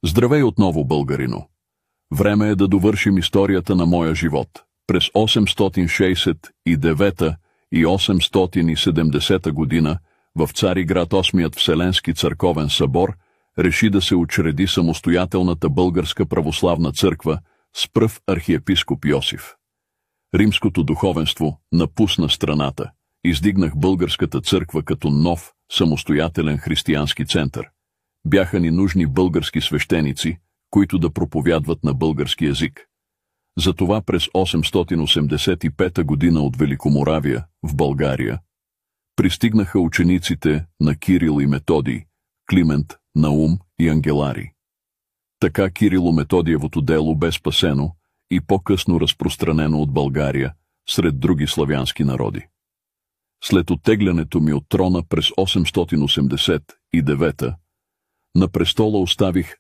Здравей отново, българино! Време е да довършим историята на моя живот. През 869 и 870 година в Цариград 8-ият Вселенски църковен събор реши да се учреди самостоятелната българска православна църква с пръв архиепископ Йосиф. Римското духовенство напусна страната. Издигнах българската църква като нов, самостоятелен християнски център. Бяха ни нужни български свещеници, които да проповядват на български език. Затова през 885 година от Великоморавия, в България, пристигнаха учениците на Кирил и Методий, Климент, Наум и Ангеларий. Така Кирило-Методиевото дело бе спасено и по-късно разпространено от България сред други славянски народи. След оттеглянето ми от трона през 889, на престола оставих